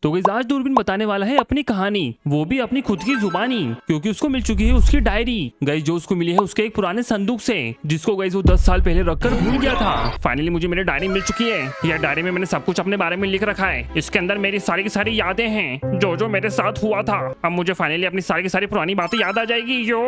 तो गाइस आज दूरबीन बताने वाला है अपनी कहानी, वो भी अपनी खुद की जुबानी, क्योंकि उसको मिल चुकी है उसकी डायरी। गाइस जो उसको मिली है उसके एक पुराने संदूक से, जिसको गाइस वो 10 साल पहले रखकर भूल गया था। फाइनली मुझे मेरी डायरी मिल चुकी है। यह डायरी में मैंने सब कुछ अपने बारे में लिख रखा है। इसके अंदर मेरी सारी की सारी यादें हैं, जो जो मेरे साथ हुआ था। अब मुझे फाइनली अपनी सारी की सारी पुरानी बातें याद आ जाएगी। यो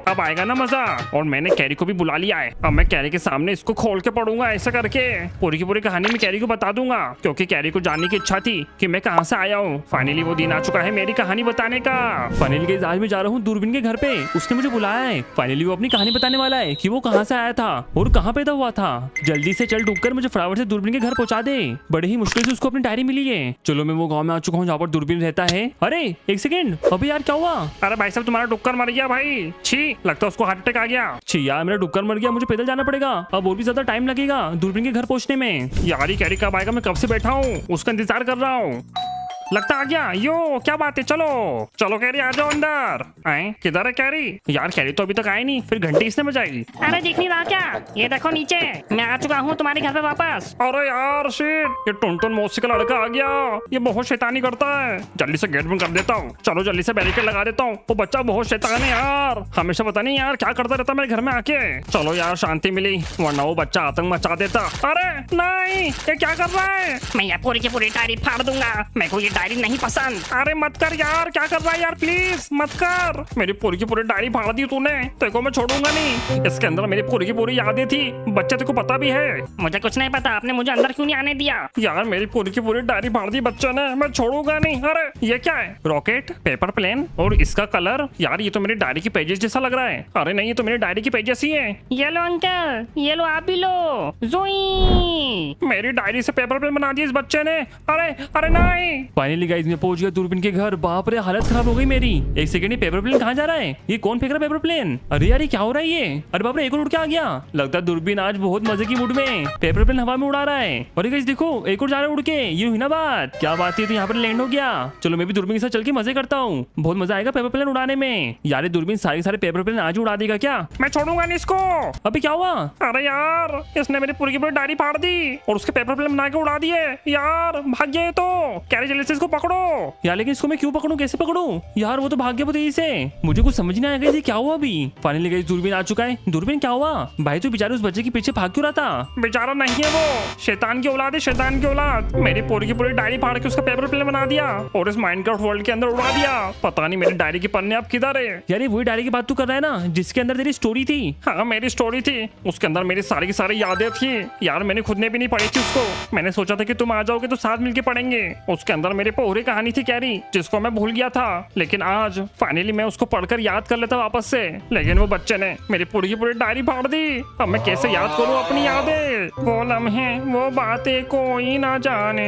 अब आएगा ना मजा। और मैंने कैरी को भी बुला लिया है। अब मैं कैरी के सामने इसको खोल के पढ़ूंगा, ऐसा करके पूरी की पूरी कहानी में कैरी को बता दूंगा, क्योंकि कैरी को जानने की इच्छा थी कि मैं कहाँ से आया हूँ। फाइनली वो दिन आ चुका है मेरी कहानी बताने का। फाइनली गाइस आज मैं जा रहा हूँ दूरबीन के घर पे, उसने मुझे बुलाया है। फाइनली वो अपनी कहानी बताने वाला है कि वो कहाँ से आया था और कहाँ पैदा हुआ था। जल्दी से चल ढूंढकर मुझे फटाफट से दूरबीन के घर पहुंचा दे। बड़े ही मुश्किल से उसको अपनी डायरी मिली है। चलो मैं वो गाँव में आ चुका हूँ जहाँ पर दूरबीन रहता है। अरे एक सेकेंड, अभी यार क्या हुआ? अरे भाई साहब तुम्हारा डुक्कर मर गया भाई। छी, लगता है उसको हार्ट अटैक आ गया। छी यार मेरा डुक्कर मर गया, मुझे पैदल जाना पड़ेगा। अब और भी ज्यादा टाइम लगेगा दूरबीन के घर पहुंचने में। यार ये कैरी कब आएगा? मैं कब से बैठा हूँ, उसका इंतजार कर रहा हूँ। लगता आ गया। यो क्या बात है, चलो चलो कैरी आ जाओ अंदर। आए किधर है कैरी? यार कैरी तो अभी तक आई नहीं, फिर घंटी इसने बजाई। अरे दिख नहीं रहा क्या? ये देखो नीचे, मैं आ चुका हूँ तुम्हारे घर पे वापस। अरे यार शिट, ये टुनटुन मौसी का लड़का आ गया। ये बहुत शैतानी करता है। जल्दी से गेट बंद कर देता हूँ। चलो जल्दी से बैरिकेड लगा देता हूँ। वो बच्चा बहुत शैतान है यार, हमेशा पता नहीं यार क्या करता रहता मेरे घर में आके। चलो यार शांति मिली, वरना वो बच्चा आतंक मचा देता। अरे नहीं, ये क्या कर रहा है? मैं ये पूरी की पूरी डायरी फाड़ दूंगा। मेरे को ये डायरी नहीं पसंद। अरे मत कर यार, क्या कर रहा है यार, प्लीज मत कर। मेरी पूरी की पूरी डायरी फाड़ दी तूने, तेरे को मैं छोड़ूंगा नहीं। इसके अंदर मेरी पूरी की पूरी यादें थी, बच्चे तेरे को पता भी है। मुझे कुछ नहीं पता, आपने मुझे अंदर क्यों नहीं आने दिया? यार मेरी पूरी की पूरी डायरी फाड़ दी बच्चे ने, मैं छोड़ूंगा नहीं। अरे ये क्या है? रॉकेट, पेपर प्लेन और इसका कलर। यार ये तो मेरी डायरी की पेजेस जैसा लग रहा है। अरे नहीं, ये तो मेरी डायरी की पेजेस ही है। ये लो अंकल, ये लो आप भी लो। जोई, मेरी डायरी से पेपर प्लेन बना दी इस बच्चे ने। अरे अरे नहीं। फाइनली गाइस मैं पहुंच गया दूरबीन के घर। बाप रे हालत खराब हो गई मेरी। एक सेकंड, ये पेपर प्लेन कहाँ जा रहा है? ये कौन फेंक रहा है पेपर प्लेन? अरे यार ये क्या हो रहा है ये? अरे बाप रे एक और उड़ के आ गया। लगता है दूरबीन आज बहुत मजे की मूड में पेपर प्लेन हवा में उड़ा रहा है। अरे गाइस देखो एक और जा रहा है उड़ के। ये हुई ना बात, क्या बात है? तो यहाँ पर लैंड हो गया। चलो मैं भी दूरबीन के साथ चल के मजे करता हूँ, बहुत मजा आएगा पेपर प्लेन उड़ाने में। यार दूरबीन सारे पेपर प्लेन आज उड़ा देगा क्या? मैं छोड़ूंगा नहीं इसको। अभी क्या हुआ? अरे यार इसने मेरी पूरी की पूरी डायरी फाड़ दी और उसके पेपर प्लेन बना के उड़ा दिए। यार भाग गया तो। कैरी जल्दी से इसको पकड़ो यार। लेकिन इसको मैं क्यों पकड़ूं, कैसे पकड़ूं? यार वो तो भाग गया तेजी से, मुझे कुछ समझ नहीं आया क्या हुआ अभी। फाइनली गाइस दूरबीन आ चुका है। दूरबीन क्या हुआ भाई? तू बेचारे उस बच्चे के पीछे भाग क्यों रहा था? बेचारा नहीं है वो, शैतान की औलाद है, शैतान की औलाद। मेरी पूरी की पूरी डायरी फाड़ के उसका पेपर प्लेन बना दिया और इस माइनक्राफ्ट वर्ल्ड के अंदर उड़ा दिया। पता नहीं मेरी डायरी के पन्ने अब किधर है। यार ये वही डायरी की बात तू कर रहा है ना जिसके अंदर तेरी स्टोरी थी? हाँ मेरी स्टोरी थी, उसके अंदर मेरी सारी की सारी यादें थी। यार मैंने खुद ने भी नहीं पढ़ी थी उसको। मैंने सोचा था कि तुम आ जाओगे तो साथ मिलके पढ़ेंगे। उसके अंदर मेरी पूरी कहानी थी कैरी, जिसको मैं भूल गया था। लेकिन आज फाइनली मैं उसको पढ़कर याद कर लेता वापस से। लेकिन वो बच्चे ने मेरी पूरी की पूरी डायरी फाड़ दी। अब मैं कैसे याद करूं अपनी यादें? वो लम्हे वो बातें कोई ना जाने।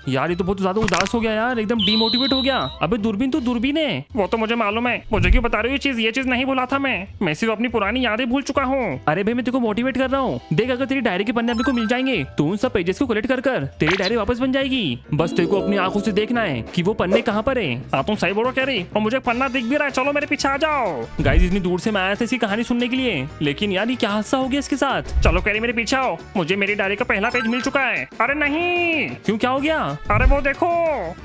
यार ये तो बहुत ज्यादा उदास हो गया यार, एकदम डिमोटिवेट हो गया। अबे दूरबीन तो दूरबीन है, वो तो मुझे मालूम है। मुझे क्यों बता रही हो ये चीज नहीं भूला था मैं सिर्फ अपनी पुरानी यादें भूल चुका हूँ। अरे भाई मैं तेरे को मोटिवेट कर रहा हूँ। देख अगर तेरी डायरी के पन्ने अपने को मिल जाएंगे तो उन सब पेजेस को कलेक्ट कर तेरी डायरी वापस बन जाएगी। बस तेरे को अपनी आंखों से देखना है कि वो पन्ने कहाँ पर है। हाँ तुम सही बोलो कैरी, और मुझे पन्ना दिख भी रहा है। चलो मेरे पीछे आ जाओ। गाइस इतनी दूर से मैं आया था इसकी कहानी सुनने के लिए, लेकिन यार ये क्या हादसा हो गया इसके साथ। चलो कैरी मेरे पीछे आओ, मुझे मेरी डायरी का पहला पेज मिल चुका है। अरे नहीं, क्यों क्या हो गया? अरे वो देखो।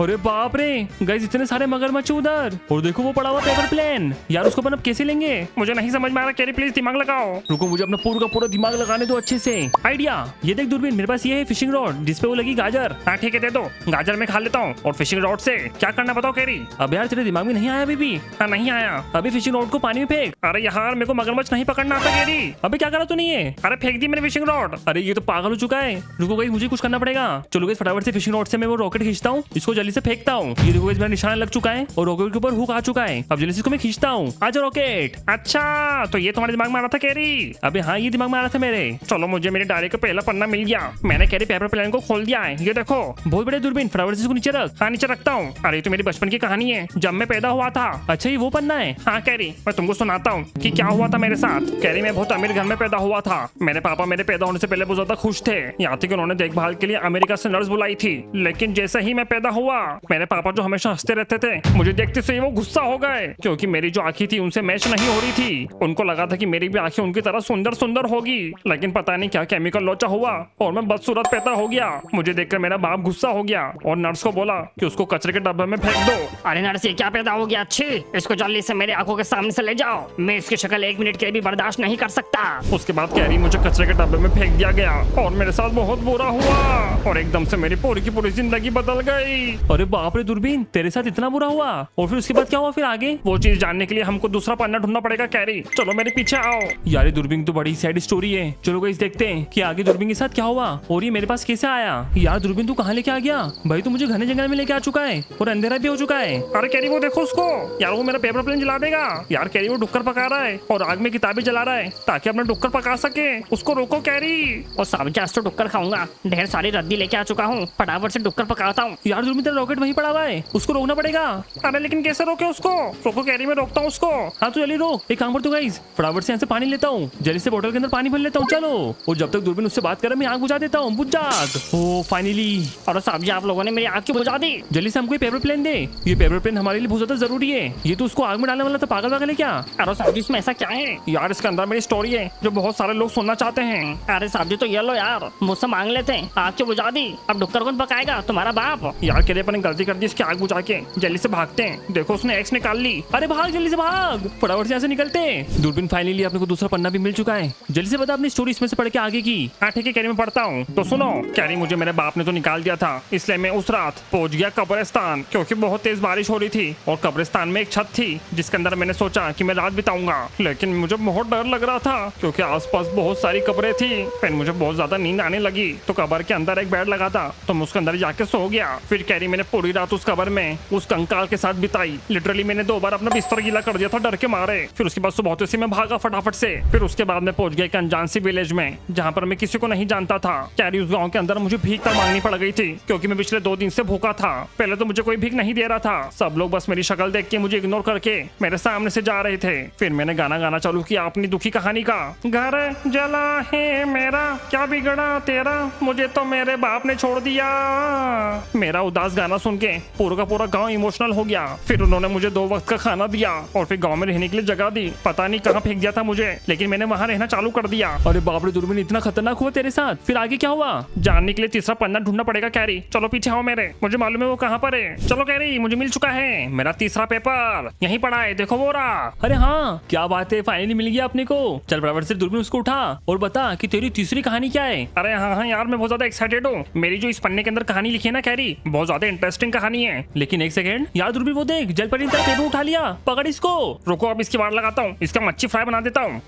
अरे बाप रे गाइस इतने सारे मगरमच्छ उधर, और देखो वो पड़ा हुआ पेपर प्लेन। यार उसको अपन अब कैसे लेंगे? मुझे नहीं समझ में आ रहा कैरी, प्लीज दिमाग लगाओ। रुको मुझे अपना पूरा का पूरा दिमाग लगाने दो अच्छे से। आइडिया, ये देख दूरबीन मेरे पास ये है फिशिंग रॉड जिसपे वो लगी गाजर। हाँ ठीक है दे दो, गाजर मैं खा लेता हूँ। और फिशिंग रॉड से क्या करना बताओ कैरी? अब यार तेरे दिमाग में नहीं आया अभी भी? हाँ नहीं आया। अभी फिशिंग रॉड को पानी में फेंक। अरे यार मेरे को मगरमच्छ नहीं पकड़ना आता कैरी। अबे क्या करा तू? नहीं है? अरे फेंक दी मैंने फिशिंग रॉड। अरे ये तो पागल हो चुका है। रुको गाइस मुझे कुछ करना पड़ेगा। चलो गाइस फटाफट से फिशिंग रॉड से मैं वो रॉकेट खींचता हूँ, इसको जल्दी से फेंकता हूँ। ये देखो गाइस मेरा निशान लग चुका है और रॉकेट के ऊपर हुक आ चुका है। अब जल्दी से इसको मैं खींचता हूँ। आजा रॉकेट। अच्छा तो ये तुम्हारे दिमाग में आ रहा था कैरी? अबे हाँ ये दिमाग में आ रहा था मेरे। चलो मुझे मेरी डायरी का पहला पन्ना मिल गया। मैंने कैरी पेपर प्लेन को खोल दिया है, ये देखो। बहुत बड़े दूरबीन, फटाफट से इसको नीचे रख। हाँ नीचे रखता हूँ। अरे तो मेरी बचपन की कहानी है, जब मैं पैदा हुआ था। अच्छा ये वो पन्ना है? हाँ कैरी मैं तुमको सुनाता हूँ कि क्या हुआ था मेरे साथ। कैरी मैं बहुत अमीर घर में पैदा हुआ था। मेरे पापा मेरे पैदा होने से पहले बहुत ज्यादा खुश थे, यहाँ तक कि उन्होंने देखभाल के लिए अमेरिका से नर्स बुलाई थी। लेकिन जैसे ही मैं पैदा हुआ, मेरे पापा जो हमेशा हंसते रहते थे, मुझे देखते से ही वो गुस्सा हो गए, क्योंकि मेरी जो आंखें थी उनसे मैच नहीं हो रही थी। उनको लगा था कि मेरी भी आंखें उनकी तरह सुंदर सुंदर होगी, लेकिन पता नहीं क्या केमिकल लोचा हुआ और मैं बदसूरत पैदा हो गया। मुझे देखकर मेरा बाप गुस्सा हो गया और नर्स को बोला कि उसको कचरे के डब्बे में फेंक दो। अरे नर्स, ये क्या पैदा हो गया? अच्छी, इसको जल्दी से मेरे आंखों के सामने से ले जाओ। मैं इसकी शक्ल 1 मिनट के लिए भी बर्दाश्त नहीं कर सकता। उसके बाद कैरी मुझे कचरे के डब्बे में फेंक दिया गया और मेरे साथ बहुत बुरा हुआ और एकदम से मेरी पूरी की पूरी जिंदगी बदल गई। अरे बाप रे दूरबीन, तेरे साथ इतना बुरा हुआ? और फिर उसके बाद क्या हुआ फिर आगे? वो चीज जानने के लिए हमको दूसरा पन्ना ढूंढना पड़ेगा कैरी, चलो मेरे पीछे आओ। यार दूरबीन तो बड़ी सैड स्टोरी है, चलो गाइस देखते हैं कि आगे दूरबीन के साथ क्या हुआ और ये मेरे पास कैसे आया। यार दूरबीन तू कहाँ लेके आ गया भाई? तू मुझे घने जंगल में लेके आ चुका है और अंधेरा भी हो चुका है। अरे कैरी वो देखो उसको, यार वो मेरा पेपर प्लेन जला देगा। यार कैरी वो डुक्कर पका रहा है और आग में किताबें जला रहा है ताकि अपना डुक्कर पका सके। उसको रोको कैरी। और सब्जी आज तो डुक्कर खाऊंगा, ढेर सारी रद्दी लेके आ चुका हूँ, फटाफट से डुक्कर पकाता हूँ। यार दूरबीन तेरा रॉकेट वहीं पड़ा हुआ है, उसको रोकना पड़ेगा। अरे लेकिन कैसे रोके उसको? रोको कैरी, मैं रोकता हूँ उसको। हाँ तो जल्दी रोक, एक काम कर तू गाइस, फटाफट से यहाँ से पानी लेता हूँ, जल्दी से बोतल के अंदर पानी भर लेता हूँ। चलो, और जब तक दूरबीन उससे बात करे मैं आग बुझा देता हूँ। बुझ जाग। ओ फाइनली। और सब्जी आप लोगों ने मेरी आग क्यों बुझा दी? जल्दी से हमको ये पेपर प्लेन दे, ये पेपर प्लेन हमारे लिए बहुत ज्यादा जरूरी है। ये तो उसको आग में डालने वाला था, पागल पागल है क्या? अरे सब्जी, इसमें ऐसा क्या है? यार इसके अंदर मेरी स्टोरी है जो बहुत सारे लोग सुनना चाहते हैं। अरे सब्जी तो ये लो यार, मुझसे मांग लेते हैं, आग क्यों बुझा दी? अब डुक्कर कौन पकाएगा? तुम्हारा बाप। यार कैरी अपन ने गलती कर दी इसकी आग बुझा के, जल्दी से भागते हैं। देखो उसने एक्स निकाल ली। अरे भाग, जल्दी से भाग, फटाफट से यहाँ से निकलते हैं। दूरबीन फाइनली अपने को दूसरा पन्ना भी मिल चुका है, जल्दी से बता अपनी स्टोरी इसमें से पढ़ के आगे की। हाँ ठीक है कैरी, मैं पढ़ता हूँ। तो सुनो कैरी, मुझे मेरे बाप ने तो निकाल दिया था, इसलिए मैं उस रात पहुंच गया कब्रिस्तान, क्योंकि बहुत तेज बारिश हो रही थी और कब्रिस्तान में एक छत थी जिसके अंदर मैंने सोचा कि मैं रात बिताऊंगा। लेकिन मुझे बहुत डर लग रहा था क्योंकि आसपास बहुत सारी कब्रें थी। फिर मुझे बहुत ज्यादा नींद आने लगी तो कब्र के अंदर एक बेड लगा था तो मैं उसके अंदर जाके सो गया। फिर कैरी मैंने पूरी रात उस कब्र में उस कंकाल के साथ बिताई। लिटरली मैंने 2 बार अपना बिस्तर गीला कर दिया था डर के मारे। फिर उसके बाद सुबह होते से मैं भागा फटाफट से। फिर उसके बाद मैं पहुंच गया एक अनजान सी विलेज में जहाँ पर मैं किसी को नहीं जानता था। कैरी उस गाँव के अंदर मुझे भीख तक मांगनी पड़ गई थी क्योंकि मैं पिछले 2 दिन से भूखा था। पहले तो मुझे कोई भीख नहीं दे रहा था, सब लोग बस मेरी शक्ल देख के मुझे इग्नोर करके मेरे सामने से जा रहे थे। फिर मैंने गाना गाना चालू किया अपनी दुखी कहानी का। घर जला है मेरा, क्या बिगड़ा तेरा, मुझे तो मेरे बाप ने छोड़ दिया। मेरा उदास गाना सुन के पूरा का पूरा गांव इमोशनल हो गया। फिर उन्होंने मुझे 2 वक्त का खाना दिया और फिर गांव में रहने के लिए जगह दी। पता नहीं कहाँ फेंक दिया था मुझे, लेकिन मैंने वहाँ रहना चालू कर दिया। अरे बाप रे दूरबीन, इतना खतरनाक हुआ तेरे साथ? फिर आगे क्या हुआ? जानने के लिए तीसरा पन्ना ढूंढना पड़ेगा कैरी, चलो पीछे आओ मेरे, मुझे मालूम है वो कहाँ पर है। चलो कैरी, मुझे मिल चुका है मेरा तीसरा पेपर, यहीं पड़ा है, देखो वो रहा। अरे हाँ क्या बात है, फाइनली मिल गया अपने को। चल बराबर से दूरबीन उसको उठा और बता कि तेरी तीसरी कहानी क्या है। अरे हाँ यार, मैं बहुत ज्यादा एक्साइटेड हूँ। मेरी जो इस पन्ने के अंदर कहानी लिखी है ना कैरी, बहुत ज्यादा इंटरेस्टिंग कहानी है। लेकिन एक सेकंड यार दूरबीन, वो देख जलपरी ने तेरा पेपर उठा लिया, पकड़ इसको। रुको अब इसकी वाड़ लगाता हूँ, इसका मच्छी फ्राई बना देता हूँ।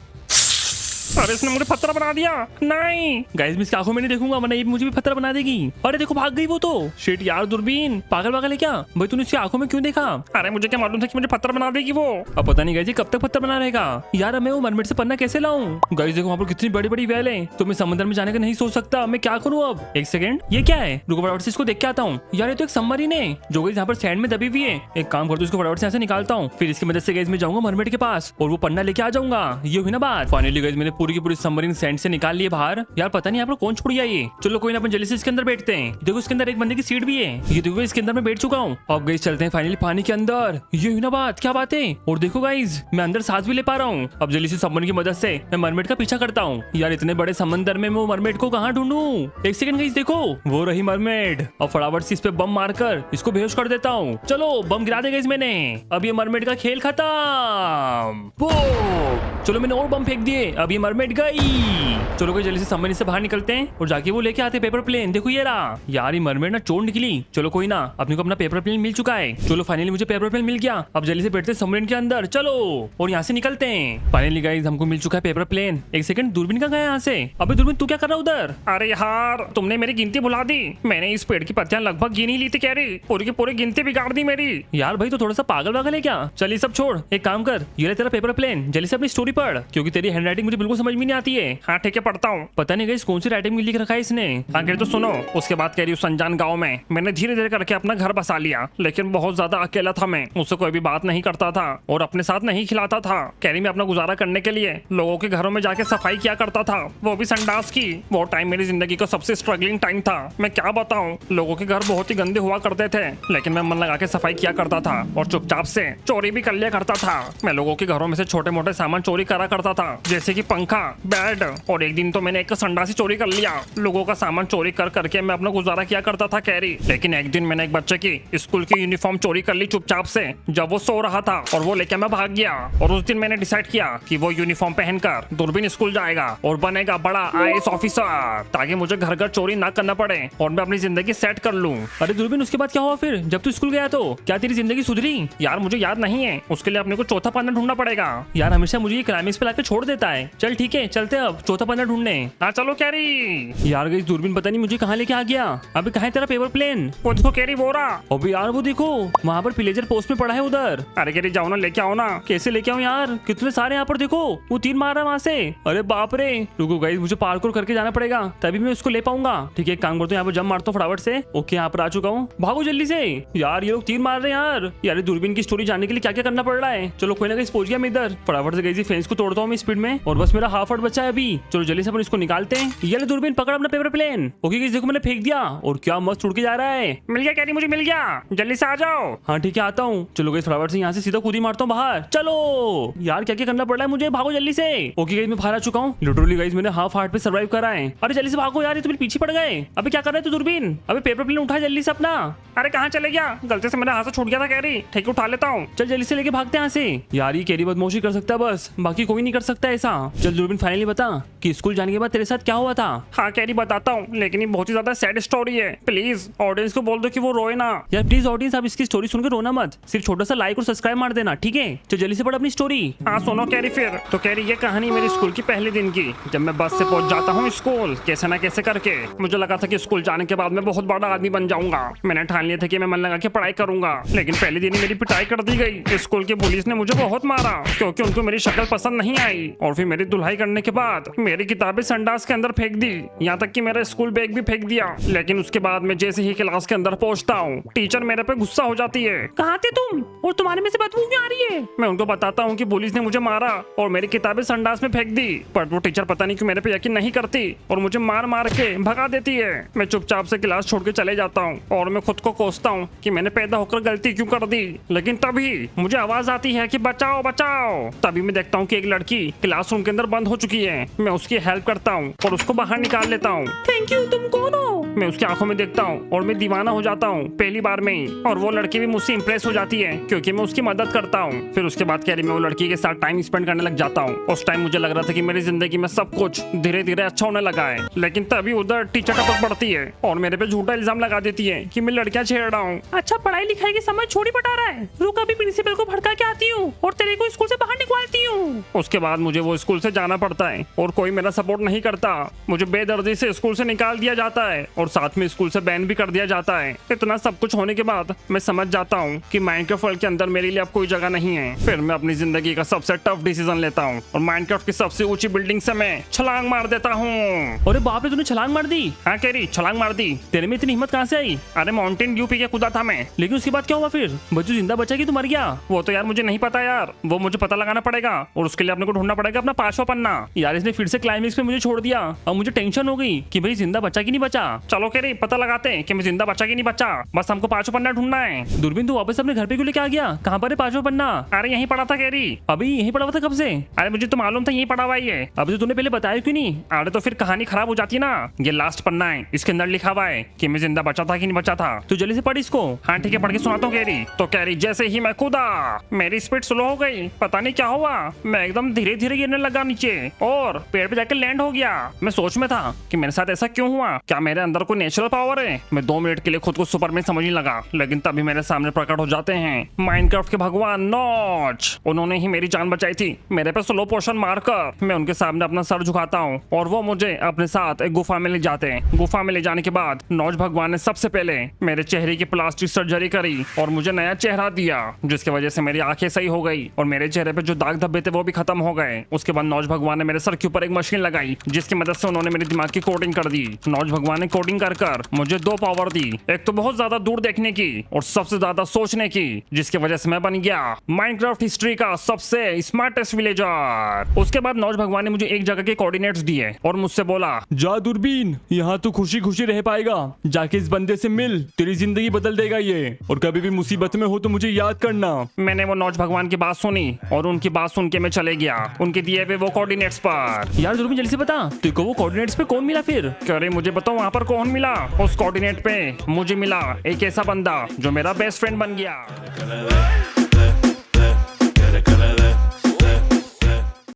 अरे इसने मुझे पत्थर बना दिया। नहीं गाइस, मैं इसकी आंखों में नहीं देखूंगा वरना ये भी मुझे भी पत्थर बना देगी। अरे देखो भाग गई वो तो। शिट यार दूरबीन, पागल पागल है क्या भाई? तूने इसकी आंखों में क्यों देखा? अरे मुझे क्या मालूम था कि मुझे पत्थर बना देगी वो। अब पता नहीं गाइस कब तक पत्थर बना रहेगा। यार मैं वो मरमेड से पन्ना कैसे लाऊं? गाइस देखो वहाँ पर कितनी बड़ी बड़ी वेल है, तो मैं समुद्र में जाने का नहीं सोच सकता। मैं क्या करूँ अब? एक सेकंड, ये क्या है? रुको फटाफट से इसको देख के आता हूँ। यार ये तो एक सबमरीन है जो गाइस यहाँ पर सैंड में दबी हुई है। एक काम करता हूँ, इसको फटाफट से यहाँ से निकालता हूँ, फिर इसकी मदद से गाइस मैं जाऊंगा मरमेड के पास और वो पन्ना लेके आ जाऊंगा। ये हुई ना बात। फाइनली गाइस मैंने पूरी की पूरी सबमरीन सैंड से निकाल लिए बाहर। यार पता नहीं यहाँ पर कौन छोड़ गया ये। चलो कोई ना, अपन जल्दी से इसके अंदर बैठते हैं। देखो इसके अंदर एक बंदे की सीट भी है, ये देखो इसके अंदर मैं बैठ चुका हूँ। अब गाइस चलते हैं फाइनली पानी के अंदर। ये हुई ना बात, क्या बात है? और देखो गाइस मैं अंदर सांस भी ले पा रहा हूँ। अब जल्दी से सबमरीन की मदद से मैं मरमेड का पीछा करता हूँ। यार इतने बड़े समंदर में मैं वो मरमेड को कहाँ ढूंढूं? एक सेकंड गाइस, देखो वो रही मरमेड। अब फटाफट से इस पे बम मारकर इसको बेहोश कर देता हूँ। चलो बम गिरा दे गाइस मैंने। अब ये मरमेड का खेल खत्म। चलो मैंने और बम फेंक दिए, अब ये मरमेड गई। चलो कोई जल्दी से सबमरीन से बाहर निकलते हैं और जाके वो लेके आते पेपर प्लेन। देखो ये रहा। यार ये मरमेड ना चोर निकली। चलो कोई ना, अपने को अपना पेपर प्लेन मिल चुका है। चलो फाइनली मुझे पेपर प्लेन मिल गया। अब जल्दी से बैठते हैं सबमरीन के अंदर, चलो और यहाँ से निकलते हैं। फाइनली गाइस हमको मिल चुका है पेपर प्लेन। एक सेकंड, दूरबीन कहाँ गया यहाँ से? अबे दूरबीन तू क्या कर रहा है उधर? अरे यार तुमने मेरी गिनती भुला दी। मैंने इस पेड़ की पत्तियां लगभग गिन ही ली थी कैरी, पूरी की पूरी गिनती बिगाड़ दी मेरी। यार भाई तो थोड़ा सा पागल वागल है क्या? चल ये सब छोड़, एक काम कर, ये ले तेरा पेपर प्लेन, जल्दी से अपनी स्टोरी पढ़ क्योंकि तेरी हैंडराइटिंग मुझे बिल्कुल समझ में नहीं आती है। हाँ ठीक है पढ़ता हूँ। पता नहीं गाइस कौन सी राइटिंग में लिख रखा है इसने। आखिर तो सुनो। उसके बाद कह रही उस अनजान गांव में मैंने धीरे धीरे करके अपना घर बसा लिया, लेकिन बहुत ज्यादा अकेला था मैं। मुझसे कोई भी बात नहीं करता था और अपने साथ नहीं खिलाता था। कैरी में अपना गुजारा करने के लिए लोगों के घरों में जाके सफाई किया करता था, वो भी संडास की। वो टाइम मेरी जिंदगी का सबसे स्ट्रगलिंग टाइम था। मैं क्या बताऊं, लोगों के घर बहुत ही गंदे हुआ करते थे, लेकिन मैं मन लगा के सफाई किया करता था और चुपचाप से चोरी भी कर लिया करता था। मैं लोगों के घरों में से छोटे मोटे सामान चोरी करा करता था, जैसे कि पंखा, बेड, और एक दिन तो मैंने एक संडासी चोरी कर लिया। लोगों का सामान चोरी कर करके मैं अपना गुजारा किया करता था कैरी। लेकिन एक दिन मैंने एक बच्चे की स्कूल की यूनिफॉर्म चोरी कर ली चुपचाप से, जब वो सो रहा था, और वो लेके मैं भाग गया। और उस दिन मैंने डिसाइड किया कि वो यूनिफॉर्म पहनकर दूरबीन स्कूल जाएगा और बनेगा बड़ा IAS ऑफिसर, ताकि मुझे घर घर चोरी ना करना पड़े और मैं अपनी जिंदगी सेट कर लूं। अरे दूरबीन, उसके बाद क्या हुआ फिर जब तू स्कूल गया? तो क्या तेरी जिंदगी सुधरी? यार मुझे याद नहीं है, उसके लिए अपने को चौथा पन्ना ढूंढना पड़ेगा। यार हमेशा मुझे ये क्लाइमेक्स पे लाके छोड़ देता है। चल ठीक है, चलते अब चौथा पन्ना ढूंढने। हाँ चलो कैरी। यार गई दूरबीन पता नहीं मुझे कहाँ लेके आ गया। अभी कहाँ है तेरा पेपर प्लेन? वो देखो कैरी, वो रहा। अबे यार वो देखो, वहाँ पर पिलेजर पोस्ट में पड़ा है उधर। अरे कैरी जाओ ना, लेके आओ ना। कैसे लेके आओ यार, कितने सारे यहाँ पर देखो, वो तीर मार रहा है वहाँ से। अरे बाप रे, रुको गाइस, मुझे पार्कोर करके जाना पड़ेगा तभी मैं उसको ले पाऊंगा। ठीक है, एक काम करता हूँ, यहाँ पर जंप मारता हूँ फटाफट से। ओके, यहाँ पर आ चुका हूँ, भागो जल्दी से। यार ये लोग तीर मार रहे हैं यार। यार दूरबीन की स्टोरी जानने के लिए क्या क्या करना पड़ रहा है। चलो कोई ना कहीं पहुंच गया मैं इधर। फटाफट से गई फेंस को तोड़ता हूँ मैं स्पीड में, और बस मेरा हाफ हार्ट बचा है अभी। चलो जल्दी से अपन इसको निकालते हैं। ये ले दूरबीन, पकड़ अपना पेपर प्लेन। ओके गाइस देखो, मैंने फेंक दिया और क्या मस्त उड़ के जा रहा है। मिल गया कैरी, मुझे मिल गया, जल्दी से आ जाओ। हाँ ठीक है, आता हूँ। चलो गाइस फटाफट से यहाँ से सीधा कूदी मारता हूँ बाहर। चलो यार क्या क्या करना पड़ रहा है मुझे, भागो जल्दी से। ओके गाइस मैं बाहर आ चुका हूँ। लिटरली गाइस मैंने हाफ हार्ट पे सर्वाइव करा है। अरे जल्दी से भागो यार, ये तो मेरे पीछे पड़ गए। अबे क्या कर रहे थे दूरबीन? अबे पेपर प्लेन उठा जल्दी से अपना। अरे कहाँ चले गया? गलती से मेरे हाथ से छूट गया था कैरी। ठीक है उठा लेता हूँ। चल जल्दी से लेके भागते हैं यहाँ से। यार ये कैरी बदमाशी कर सकता है बस, बाकी कोई नहीं कर सकता ऐसा। चल दूरबीन फाइनली बता कि स्कूल जाने के बाद तेरे साथ क्या हुआ था। हाँ कैरी बताता हूँ, लेकिन ये बहुत ही ज्यादा सैड स्टोरी है। प्लीज ऑडियंस को बोल दो कि वो रोए ना। यार प्लीज ऑडियंस, आप इसकी स्टोरी सुनकर रोना मत, सिर्फ छोटा सा लाइक और सब्सक्राइब मार देना, ठीक है? चल जल्दी से पढ़ अपनी स्टोरी। हाँ सुनो कैरी फिर। तो कैरी ये कहानी मेरी स्कूल की पहले दिन की, जब मैं बस से पहुंच जाता हूँ स्कूल कैसे ना कैसे करके। मुझे लगा था कि स्कूल जाने के बाद मैं बहुत बड़ा आदमी बन जाऊंगा। मैंने ठान लिया था कि मैं मन लगा के पढ़ाई करूंगा, लेकिन पहले दिन ही मेरी पिटाई कर दी गई। स्कूल के पुलिस ने मुझे बहुत मारा क्योंकि उनको मेरी शक्ल पसंद नहीं आई, और फिर मेरी धुलाई करने के बाद मेरी किताबें संडास के अंदर फेंक दी, यहाँ तक कि मेरा स्कूल बैग भी फेंक दिया। लेकिन उसके बाद मैं जैसे ही क्लास के अंदर पहुंचता हूँ, टीचर मेरे पे गुस्सा हो जाती है। कहाँ थे तुम और तुम्हारे में से बदबू क्यों आ रही है? मैं उनको बताता हूँ कि पुलिस ने मुझे मारा और मेरी किताबें संडास में फेंक दी, पर वो टीचर पता नहीं क्यों मेरे पे यकीन नहीं करती और मुझे मार मार के भगा देती है। मैं चुपचाप से क्लास छोड़ के चले जाता हूँ और मैं खुद को कोसता हूँ कि मैंने पैदा होकर गलती क्यों कर दी। लेकिन तभी मुझे आवाज आती है कि बचाओ बचाओ। तभी मैं देखता हूँ कि एक लड़की क्लासरूम के अंदर बंद हो चुकी है। मैं उसकी हेल्प करता हूँ और उसको बाहर निकाल लेता हूँ। थैंक यू, तुम कौन हो? मैं उसकी आंखों में देखता हूँ और मैं दीवाना हो जाता हूँ पहली बार में ही, और वो लड़की भी मुझसे इंप्रेस हो जाती है क्योंकि मैं उसकी मदद करता हूँ। फिर उसके बाद कैरी मैं वो लड़की के साथ टाइम स्पेंड करने लग जाता हूँ। उस टाइम मुझे लग रहा था कि मेरी जिंदगी में सब कुछ धीरे धीरे अच्छा होने लगा है, लेकिन तभी उधर टीचर टपक पड़ती है और मेरे पे झूठा इल्जाम लगा देती है कि मैं लड़कियां छेड़ रहा हूँ। अच्छा पढ़ाई लिखाई की समझ छोड़ी पटा रहा है, रुक अभी प्रिंसिपल को भड़का के आती हूँ और तेरे को स्कूल से बाहर निकालती हूँ। उसके बाद मुझे वो स्कूल से जाना पड़ता है और कोई मेरा सपोर्ट नहीं करता। मुझे बेदर्दी से स्कूल से निकाल दिया जाता है और साथ में स्कूल से बैन भी कर दिया जाता है। इतना सब कुछ होने के बाद मैं समझ जाता हूँ कि माइनक्राफ्ट वर्ल्ड के अंदर मेरे लिए अब कोई जगह नहीं है। फिर मैं अपनी जिंदगी का सबसे टफ डिसीजन लेता हूँ और माइनक्राफ्ट की सबसे ऊंची बिल्डिंग से मैं छलांग मार देता हूँ। अरे बाप रे, तूने छलांग मार दी? हाँ कैरी छलांग मार दी। तेरे में इतनी हिम्मत कहाँ से आई? अरे माउंटेन ड्यू पी के कूदा था मैं। लेकिन उसके बाद क्या हुआ फिर? बच्चू जिंदा बचा कि तू मर गया? वो तो यार मुझे नहीं पता यार, वो मुझे पता लगाना पड़ेगा और उसके लिए अपने को ढूंढना पड़ेगा अपना 5वां पन्ना। यार इसने फिर से क्लाइमेक्स पे मुझे छोड़ दिया और मुझे टेंशन हो गई कि भाई जिंदा बचा कि नहीं बचा। चलो कैरी पता लगाते हैं कि मैं जिंदा बचा कि नहीं बचा, बस हमको 5वां पन्ना ढूंढना है। दूरबीन तू वापस अपने घर पे क्यों लेके आ गया? कहाँ पर है 5वां पन्ना? अरे यहीं पड़ा था कैरी। अभी यहीं पड़ा हुआ था कब से? अरे मुझे तो मालूम था यहीं पड़ा हुआ है। अभी तो तूने पहले बताया क्यों नहीं? अरे तो फिर कहानी खराब हो जाती है ना। ये लास्ट पन्ना है, इसके अंदर लिखा हुआ है कि मैं जिंदा बचा था कि नहीं बचा था। तू जल्दी से पढ़ इसको। हाँ ठीक है पढ़ के सुनाता हूँ कैरी। तो कैरी जैसे ही मैं कूदा मेरी स्पीड स्लो हो गई, पता नहीं क्या हुआ, मैं एकदम धीरे धीरे गिरने लगा नीचे और पेड़ पे जाकर लैंड हो गया। मैं सोच में था कि मेरे साथ ऐसा क्यों हुआ, क्या मेरे अंदर कोई नेचुरल पावर है? मैं 2 मिनट के लिए खुद को सुपरमैन समझने लगा, लेकिन तभी मेरे सामने प्रकट हो जाते हैं माइनक्राफ्ट के भगवान नॉच। उन्होंने ही मेरी जान बचाई थी। मेरे पे स्लो पोशन मारकर मैं उनके सामने अपना सर झुकाता हूँ और वो मुझे अपने साथ एक गुफा में ले जाते हैं। गुफा में ले जाने के बाद नॉच भगवान ने सबसे पहले मेरे चेहरे की प्लास्टिक सर्जरी करी और मुझे नया चेहरा दिया, जिसकी वजह से मेरी आंखें सही हो गई और मेरे चेहरे पे जो दाग धब्बे थे वो भी खत्म हो गए। उसके बाद नॉच भगवान ने मेरे सर के ऊपर एक मशीन लगाई जिसकी मदद से उन्होंने मेरे दिमाग की कोडिंग कर दी। नॉच भगवान ने कोडिंग कर मुझे 2 पावर दी, एक तो बहुत ज्यादा दूर देखने की और सबसे ज्यादा सोचने की, जिसकी वजह से मैं बन गया माइनक्राफ्ट हिस्ट्री का सबसे स्मार्टेस्ट विलेजर। उसके बाद नॉच भगवान ने मुझे एक जगह के कोऑर्डिनेट्स दिए और मुझसे बोला, जा दूरबीन, यहाँ तू खुशी खुशी रह पाएगा, जाके इस बंदे से मिल, तेरी जिंदगी बदल देगा ये, और कभी भी मुसीबत में हो तो मुझे याद करना। मैंने वो नॉच भगवान की बात सुनी और उनकी बात सुन के मैं में चले गया उनके दिए हुए वो कोऑर्डिनेट्स पर। यार दूरबीन जल्दी से बता, तेरे को वो कोऑर्डिनेट्स पे कौन मिला फिर? अरे मुझे बताओ वहाँ पर कौन मिला। उस कोऑर्डिनेट पे मुझे मिला एक ऐसा बंदा जो मेरा बेस्ट फ्रेंड बन गया।